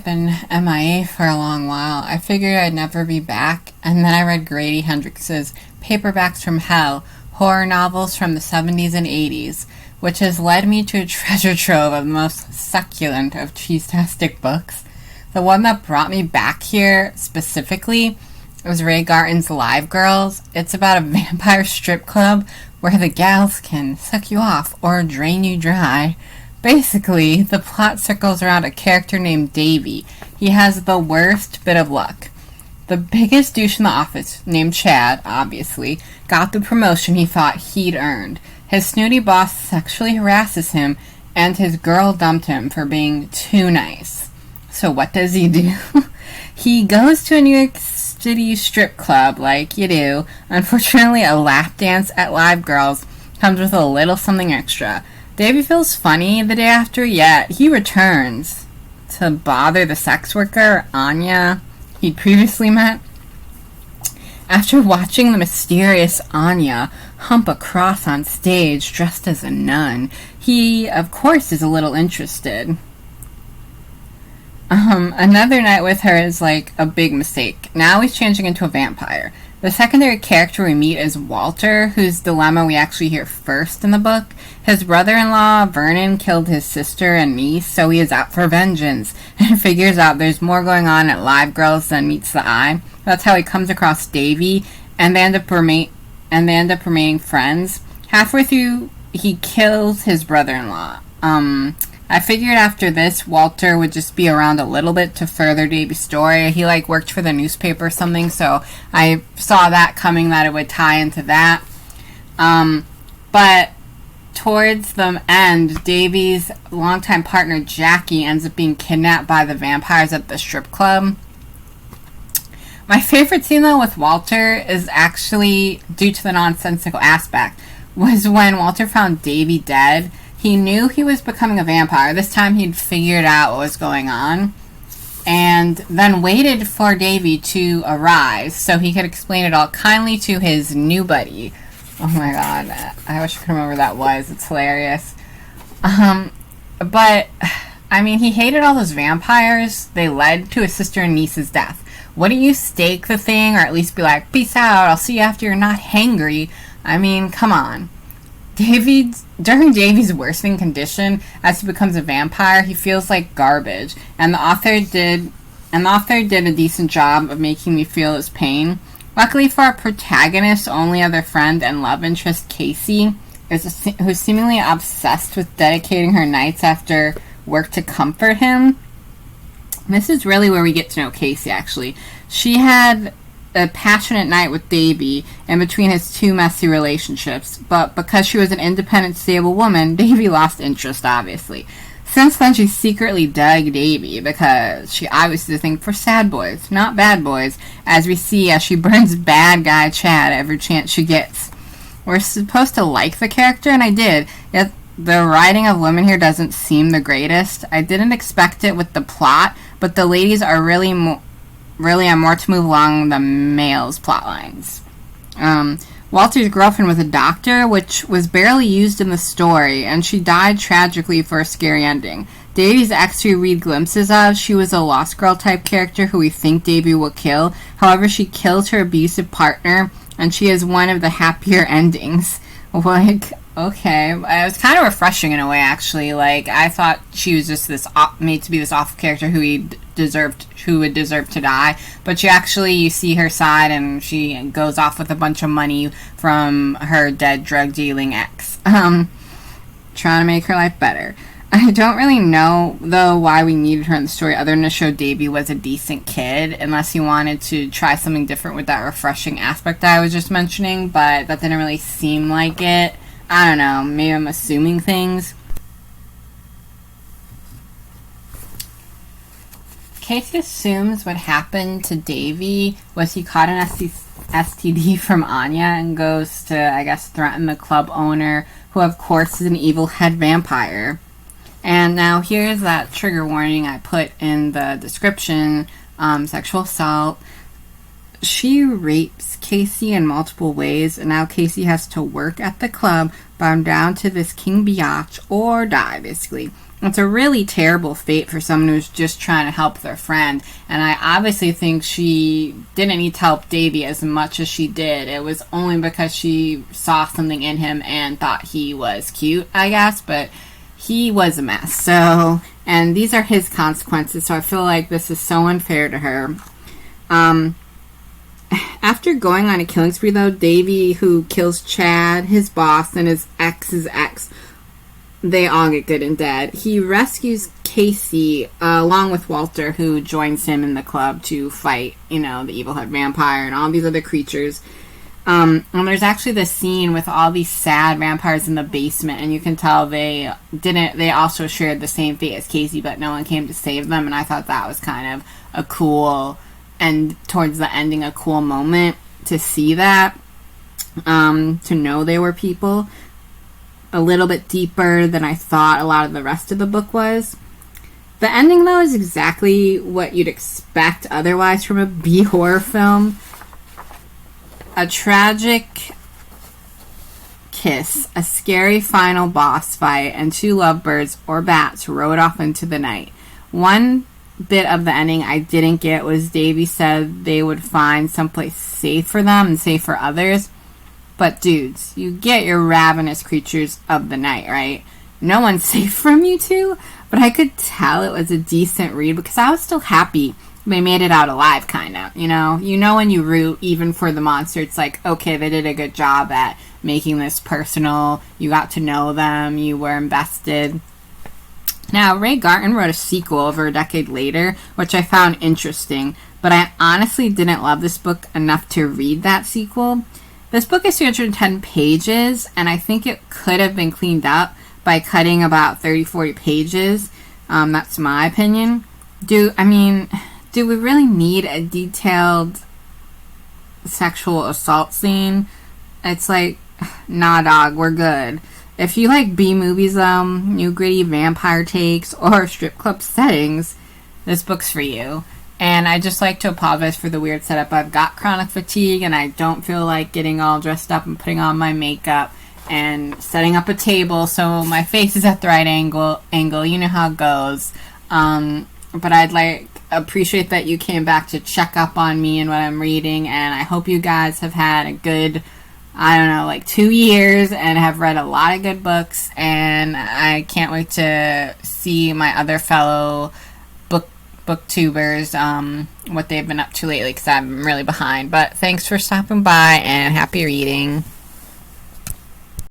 been MIA for a long while. I figured I'd never be back, and then I read Grady Hendrix's Paperbacks from Hell, horror novels from the 70s and 80s, which has led me to a treasure trove of the most succulent of cheese-tastic books. The one that brought me back here, specifically, was Ray Garton's Live Girls. It's about a vampire strip club where the gals can suck you off or drain you dry. Basically, the plot circles around a character named Davey. He has the worst bit of luck. The biggest douche in the office, named Chad, obviously, got the promotion he thought he'd earned. His snooty boss sexually harasses him, and his girl dumped him for being too nice. So what does he do? He goes to a New York City strip club, like you do. Unfortunately, a lap dance at Live Girls comes with a little something extra. Davey feels funny the day after, yet he returns to bother the sex worker, Anya, he'd previously met. After watching the mysterious Anya hump a cross on stage dressed as a nun, he, of course, is a little interested. Another night with her is like a big mistake. Now he's changing into a vampire. The secondary character we meet is Walter, whose dilemma we actually hear first in the book. His brother-in-law, Vernon, killed his sister and niece, so he is out for vengeance, and figures out there's more going on at Live Girls than meets the eye. That's how he comes across Davey, and they end up remaining friends. Halfway through, he kills his brother-in-law. I figured after this, Walter would just be around a little bit to further Davey's story. He, worked for the newspaper or something, so I saw that coming, that it would tie into that. But towards the end, Davey's longtime partner, Jackie, ends up being kidnapped by the vampires at the strip club. My favorite scene, though, with Walter is actually, due to the nonsensical aspect, was when Walter found Davey dead. He knew he was becoming a vampire. This time he'd figured out what was going on. And then waited for Davey to arise so he could explain it all kindly to his new buddy. Oh my god. I wish I could remember what that was. It's hilarious. But, he hated all those vampires. They led to his sister and niece's death. Wouldn't you stake the thing, or at least be like, peace out, I'll see you after you're not hangry? Come on. During Davey's worsening condition, as he becomes a vampire, he feels like garbage, and the author did a decent job of making me feel his pain. Luckily for our protagonist's only other friend and love interest, Casey, who's seemingly obsessed with dedicating her nights after work to comfort him. This is really where we get to know Casey, actually. She had a passionate night with Davey in between his two messy relationships, but because she was an independent, stable woman, Davey lost interest, obviously. Since then, she secretly dug Davey because she obviously is a thing for sad boys, not bad boys, as we see as she burns bad guy Chad every chance she gets. We're supposed to like the character, and I did, yet the writing of women here doesn't seem the greatest. I didn't expect it with the plot, but the ladies are really are more to move along the males' plot lines. Walter's girlfriend was a doctor, which was barely used in the story, and she died tragically for a scary ending. Davey's ex we read glimpses of, she was a Lost Girl type character who we think Davey will kill. However, she kills her abusive partner, and she is one of the happier endings. Okay. It was kind of refreshing in a way, actually. I thought she was just made to be this awful character who would deserve to die. But you see her side, and she goes off with a bunch of money from her dead drug-dealing ex. Trying to make her life better. I don't really know, though, why we needed her in the story other than to show Davey was a decent kid, unless he wanted to try something different with that refreshing aspect I was just mentioning, but that didn't really seem like it. I don't know, maybe I'm assuming things. Casey assumes what happened to Davey was he caught an STD from Anya and goes to, threaten the club owner, who of course is an evil head vampire. And now here's that trigger warning I put in the description, sexual assault. She rapes Casey in multiple ways, and now Casey has to work at the club, bound down to this king biatch, or die, basically. It's a really terrible fate for someone who's just trying to help their friend. And I obviously think she didn't need to help Davey as much as she did. It was only because she saw something in him and thought he was cute, I guess. But he was a mess. So, and these are his consequences. So I feel like this is so unfair to her. After going on a killing spree, though, Davey, who kills Chad, his boss, and his ex's ex, they all get good and dead. He rescues Casey, along with Walter, who joins him in the club to fight, the evil head vampire and all these other creatures. And there's actually this scene with all these sad vampires in the basement, and you can tell they also shared the same fate as Casey, but no one came to save them, and I thought that was kind of a cool, and towards the ending, a cool moment to see that, to know they were people. A little bit deeper than I thought a lot of the rest of the book was. The ending, though, is exactly what you'd expect otherwise from a B-horror film. A tragic kiss, a scary final boss fight, and 2 lovebirds or bats rode off into the night. One bit of the ending I didn't get was Davey said they would find someplace safe for them and safe for others. But dudes, you get your ravenous creatures of the night, right? No one's safe from you two, but I could tell it was a decent read because I was still happy they made it out alive, kind of, You know when you root even for the monster, it's like, okay, they did a good job at making this personal. You got to know them. You were invested. Now, Ray Garton wrote a sequel over a decade later, which I found interesting, but I honestly didn't love this book enough to read that sequel. This book is 310 pages, and I think it could have been cleaned up by cutting about 30-40 pages. That's my opinion. Do we really need a detailed sexual assault scene? It's like, nah, dog, we're good. If you like B-movies, new gritty vampire takes, or strip club settings, this book's for you. And I just like to apologize for the weird setup. I've got chronic fatigue, and I don't feel like getting all dressed up and putting on my makeup and setting up a table so my face is at the right angle. You know how it goes. But I'd appreciate that you came back to check up on me and what I'm reading, and I hope you guys have had a good, 2 years and have read a lot of good books, and I can't wait to see my other fellow booktubers, what they've been up to lately, because I'm really behind. But thanks for stopping by, and happy reading.